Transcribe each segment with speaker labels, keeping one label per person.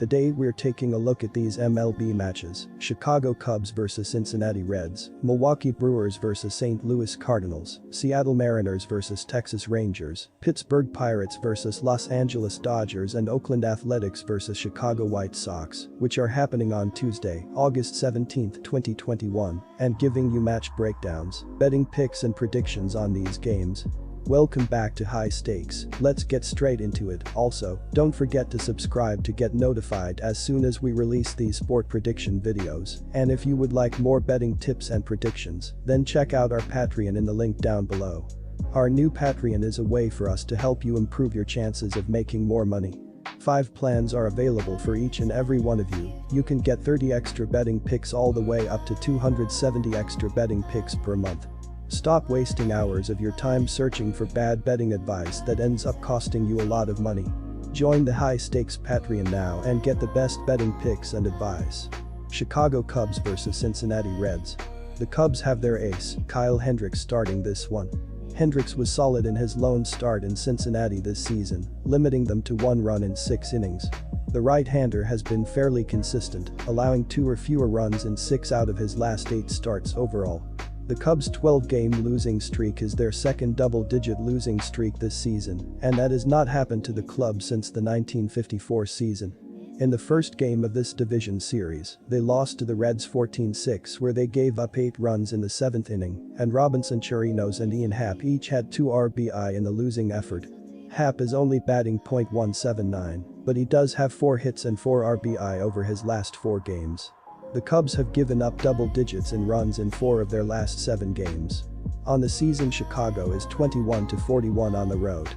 Speaker 1: Today we're taking a look at these MLB matches: Chicago Cubs vs Cincinnati Reds, Milwaukee Brewers vs St. Louis Cardinals, Seattle Mariners vs Texas Rangers, Pittsburgh Pirates vs Los Angeles Dodgers, and Oakland Athletics vs Chicago White Sox, which are happening on Tuesday, August 17, 2021, and giving you match breakdowns, betting picks and predictions on these games. Welcome back to High Stakes. Let's get straight into it. Also, don't forget to subscribe to get notified as soon as we release these sport prediction videos. And if you would like more betting tips and predictions, then check out our Patreon in the link down below. Our new Patreon is a way for us to help you improve your chances of making more money. 5 plans are available for each and every one of you. You can get 30 extra betting picks all the way up to 270 extra betting picks per month. Stop wasting hours of your time searching for bad betting advice that ends up costing you a lot of money. Join the High Stakes Patreon now and get the best betting picks and advice. Chicago Cubs vs Cincinnati Reds. The Cubs have their ace, Kyle Hendricks, starting this one. Hendricks was solid in his lone start in Cincinnati this season, limiting them to 1 run in 6 innings. The right-hander has been fairly consistent, allowing 2 or fewer runs in 6 out of his last 8 starts overall. The Cubs' 12-game losing streak is their second double-digit losing streak this season, and that has not happened to the club since the 1954 season. In the first game of this division series, they lost to the Reds 14-6, where they gave up 8 runs in the 7th inning, and Robinson Chirinos and Ian Happ each had 2 RBI in the losing effort. Happ is only batting .179, but he does have 4 hits and 4 RBI over his last 4 games. The Cubs have given up double digits in runs in 4 of their last 7 games. On the season, Chicago is 21-41 on the road.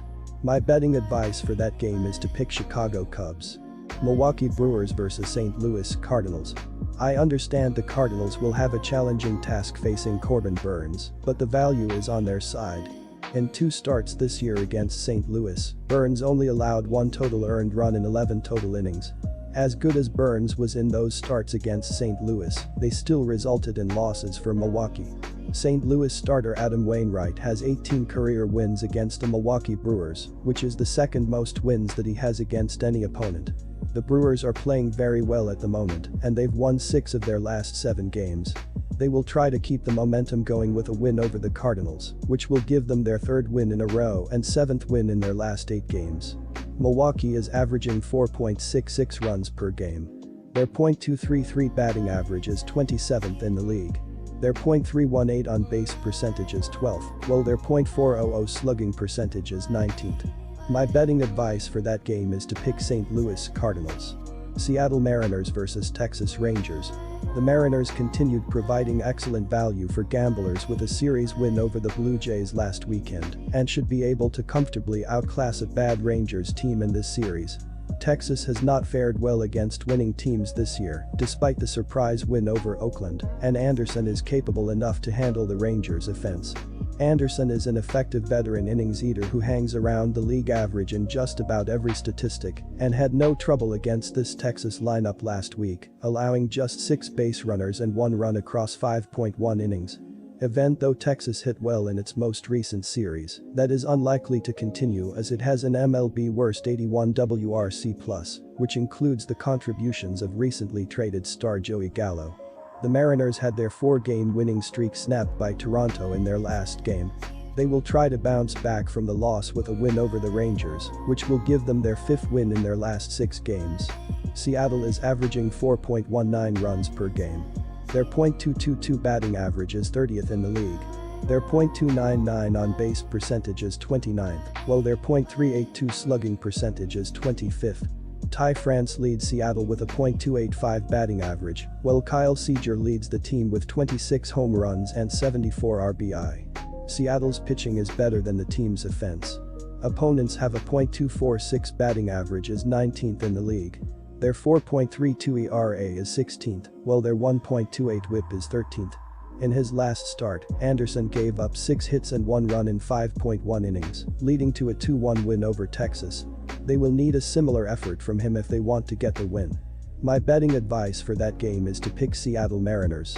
Speaker 1: My betting advice for that game is to pick Chicago Cubs. Milwaukee Brewers vs St. Louis Cardinals. I understand the Cardinals will have a challenging task facing Corbin Burnes, but the value is on their side. In 2 starts this year against St. Louis, Burnes only allowed 1 total earned run in 11 total innings. As good as Burnes was in those starts against St. Louis, they still resulted in losses for Milwaukee. St. Louis starter Adam Wainwright has 18 career wins against the Milwaukee Brewers, which is the second most wins that he has against any opponent. The Brewers are playing very well at the moment, and they've won 6 of their last 7 games. They will try to keep the momentum going with a win over the Cardinals, which will give them their 3rd win in a row and 7th win in their last 8 games. Milwaukee is averaging 4.66 runs per game. Their .233 batting average is 27th in the league. Their .318 on base percentage is 12th, while their .400 slugging percentage is 19th. My betting advice for that game is to pick St. Louis Cardinals. Seattle Mariners vs Texas Rangers. The Mariners continued providing excellent value for gamblers with a series win over the Blue Jays last weekend and should be able to comfortably outclass a bad Rangers team in this series. Texas has not fared well against winning teams this year, despite the surprise win over Oakland, and Anderson is capable enough to handle the Rangers' offense. Anderson is an effective veteran innings eater who hangs around the league average in just about every statistic and had no trouble against this Texas lineup last week, allowing just 6 base runners and 1 run across 5.1 innings. Though Texas hit well in its most recent series, that is unlikely to continue as it has an MLB worst 81 WRC+, which includes the contributions of recently traded star Joey Gallo. The Mariners had their 4-game winning streak snapped by Toronto in their last game. They will try to bounce back from the loss with a win over the Rangers, which will give them their 5th win in their last 6 games. Seattle is averaging 4.19 runs per game. Their .222 batting average is 30th in the league. Their .299 on base percentage is 29th, while their .382 slugging percentage is 25th. Ty France leads Seattle with a .285 batting average, while Kyle Seager leads the team with 26 home runs and 74 RBI. Seattle's pitching is better than the team's offense. Opponents have a .246 batting average is 19th in the league. Their 4.32 ERA is 16th, while their 1.28 WHIP is 13th. In his last start, Anderson gave up 6 hits and 1 run in 5.1 innings, leading to a 2-1 win over Texas. They will need a similar effort from him if they want to get the win. My betting advice for that game is to pick Seattle Mariners.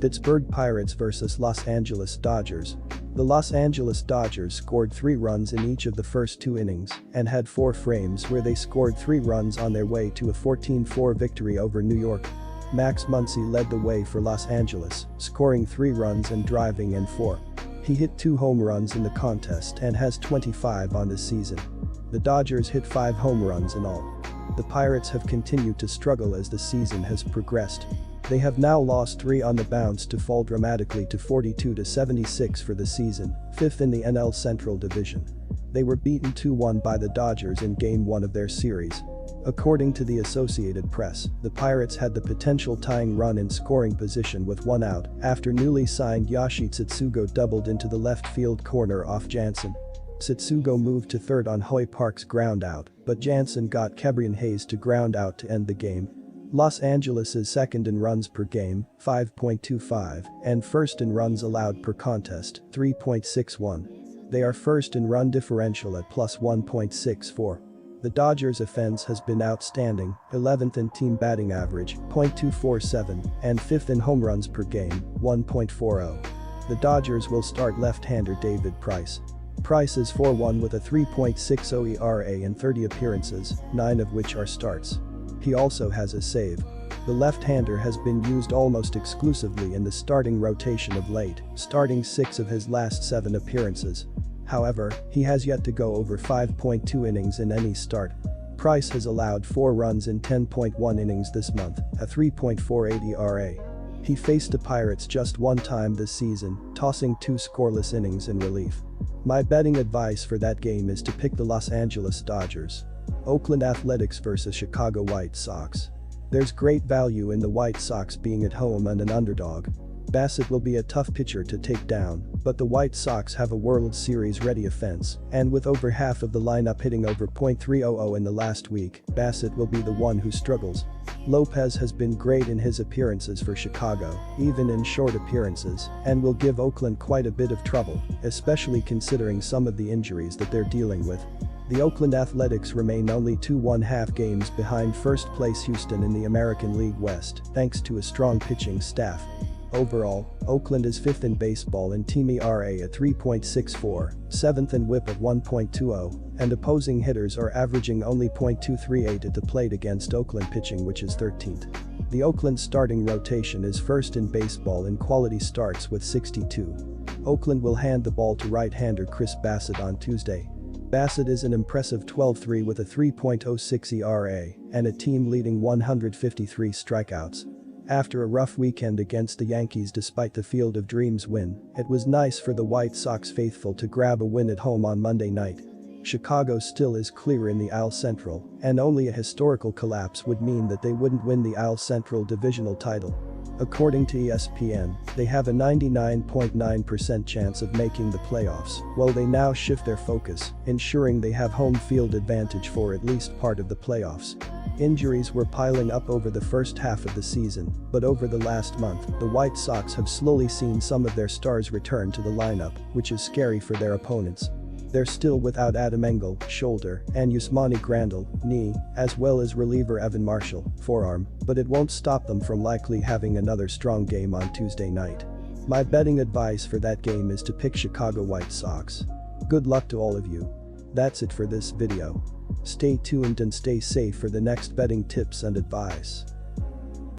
Speaker 1: Pittsburgh Pirates vs Los Angeles Dodgers. The Los Angeles Dodgers scored 3 runs in each of the first 2 innings and had 4 frames where they scored 3 runs on their way to a 14-4 victory over New York. Max Muncy led the way for Los Angeles, scoring 3 runs and driving in 4. He hit 2 home runs in the contest and has 25 on the season. The Dodgers hit 5 home runs in all. The Pirates have continued to struggle as the season has progressed. They have now lost 3 on the bounce to fall dramatically to 42-76 for the season, 5th in the NL Central Division. They were beaten 2-1 by the Dodgers in Game 1 of their series. According to the Associated Press, the Pirates had the potential tying run in scoring position with 1 out after newly signed Yoshi Tsutsugo doubled into the left field corner off Jansen. Tsutsugo moved to third on Hoy Park's ground out, but Jansen got Kebrian Hayes to ground out to end the game. Los Angeles is second in runs per game, 5.25, and first in runs allowed per contest, 3.61. They are first in run differential at plus 1.64. The Dodgers' offense has been outstanding, 11th in team batting average, .247, and 5th in home runs per game, 1.40. The Dodgers will start left-hander David Price. Price is 4-1 with a 3.60 ERA in 30 appearances, 9 of which are starts. He also has a save. The left-hander has been used almost exclusively in the starting rotation of late, starting 6 of his last 7 appearances. However, he has yet to go over 5.2 innings in any start. Price has allowed 4 runs in 10.1 innings this month, a 3.48 ERA. He faced the Pirates just 1 time this season, tossing 2 scoreless innings in relief. My betting advice for that game is to pick the Los Angeles Dodgers. Oakland Athletics vs Chicago White Sox. There's great value in the White Sox being at home and an underdog. Bassett will be a tough pitcher to take down, but the White Sox have a World Series-ready offense, and with over half of the lineup hitting over .300 in the last week, Bassett will be the one who struggles. Lopez has been great in his appearances for Chicago, even in short appearances, and will give Oakland quite a bit of trouble, especially considering some of the injuries that they're dealing with. The Oakland Athletics remain only 2 1/2 games behind first-place Houston in the American League West, thanks to a strong pitching staff. Overall, Oakland is 5th in baseball in team ERA at 3.64, 7th in WHIP at 1.20, and opposing hitters are averaging only .238 at the plate against Oakland pitching, which is 13th. The Oakland starting rotation is first in baseball in quality starts with 62. Oakland will hand the ball to right-hander Chris Bassett on Tuesday. Bassett is an impressive 12-3 with a 3.06 ERA and a team-leading 153 strikeouts. After a rough weekend against the Yankees despite the Field of Dreams win, it was nice for the White Sox faithful to grab a win at home on Monday night. Chicago still is clear in the AL Central, and only a historical collapse would mean that they wouldn't win the AL Central divisional title. According to ESPN, they have a 99.9% chance of making the playoffs, while they now shift their focus, ensuring they have home field advantage for at least part of the playoffs. Injuries were piling up over the first half of the season, but over the last month, the White Sox have slowly seen some of their stars return to the lineup, which is scary for their opponents. They're still without Adam Engel, shoulder, and Yasmani Grandal, knee, as well as reliever Evan Marshall, forearm, but it won't stop them from likely having another strong game on Tuesday night. My betting advice for that game is to pick Chicago White Sox. Good luck to all of you. That's it for this video. Stay tuned and stay safe for the next betting tips and advice.